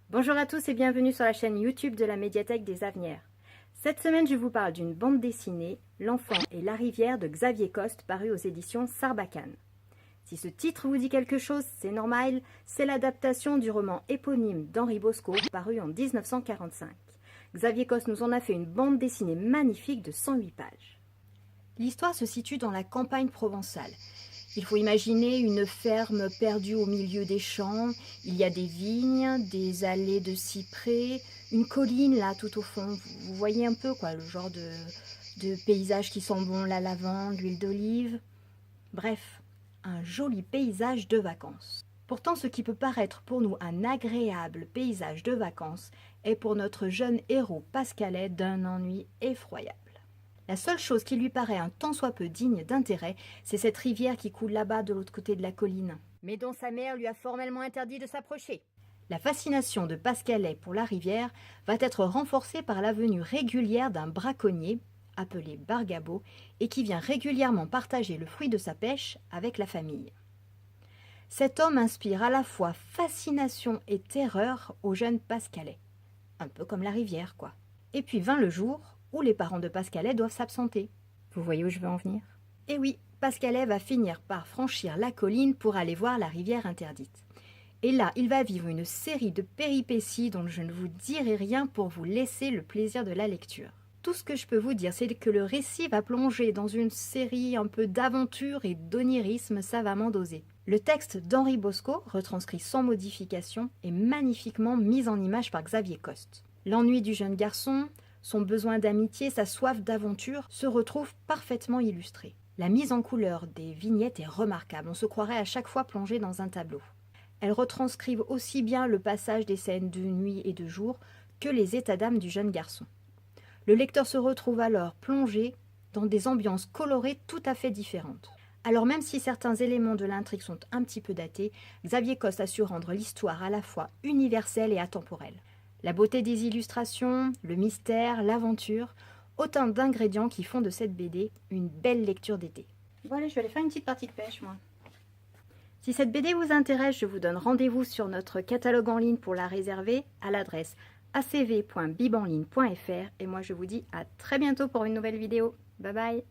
Bonjour à tous et bienvenue sur la chaîne YouTube de la médiathèque des Avenières. Cette semaine, je vous parle d'une bande dessinée, L'Enfant et la rivière de Xavier Coste, paru aux éditions Sarbacane. Si ce titre vous dit quelque chose, c'est normal, c'est l'adaptation du roman éponyme d'Henri Bosco, paru en 1945. Xavier Coste nous en a fait une bande dessinée magnifique de 108 pages. L'histoire se situe dans la campagne provençale. Il faut imaginer une ferme perdue au milieu des champs. Il y a des vignes, des allées de cyprès, une colline là tout au fond. Vous voyez un peu quoi, le genre de paysage qui sent bon, la lavande, l'huile d'olive. Bref, un joli paysage de vacances. Pourtant, ce qui peut paraître pour nous un agréable paysage de vacances est pour notre jeune héros pascalais d'un ennui effroyable. La seule chose qui lui paraît un tant soit peu digne d'intérêt, c'est cette rivière qui coule là-bas de l'autre côté de la colline, mais dont sa mère lui a formellement interdit de s'approcher. La fascination de Pascalet pour la rivière va être renforcée par la venue régulière d'un braconnier, appelé Bargabo, et qui vient régulièrement partager le fruit de sa pêche avec la famille. Cet homme inspire à la fois fascination et terreur au jeune Pascalet. Un peu comme la rivière, quoi. Et puis vint le jour où les parents de Pascalet doivent s'absenter. Vous voyez où je veux en venir? Et oui, Pascalet va finir par franchir la colline pour aller voir la rivière interdite. Et là, il va vivre une série de péripéties dont je ne vous dirai rien pour vous laisser le plaisir de la lecture. Tout ce que je peux vous dire, c'est que le récit va plonger dans une série un peu d'aventure et d'onirisme savamment dosé. Le texte d'Henri Bosco, retranscrit sans modification, est magnifiquement mis en image par Xavier Coste. L'ennui du jeune garçon, son besoin d'amitié, sa soif d'aventure se retrouvent parfaitement illustrés. La mise en couleur des vignettes est remarquable, on se croirait à chaque fois plongé dans un tableau. Elles retranscrivent aussi bien le passage des scènes de nuit et de jour que les états d'âme du jeune garçon. Le lecteur se retrouve alors plongé dans des ambiances colorées tout à fait différentes. Alors même si certains éléments de l'intrigue sont un petit peu datés, Xavier Coste a su rendre l'histoire à la fois universelle et atemporelle. La beauté des illustrations, le mystère, l'aventure, autant d'ingrédients qui font de cette BD une belle lecture d'été. Bon allez, je vais aller faire une petite partie de pêche moi. Si cette BD vous intéresse, je vous donne rendez-vous sur notre catalogue en ligne pour la réserver à l'adresse acv.bibenligne.fr et moi je vous dis à très bientôt pour une nouvelle vidéo. Bye bye.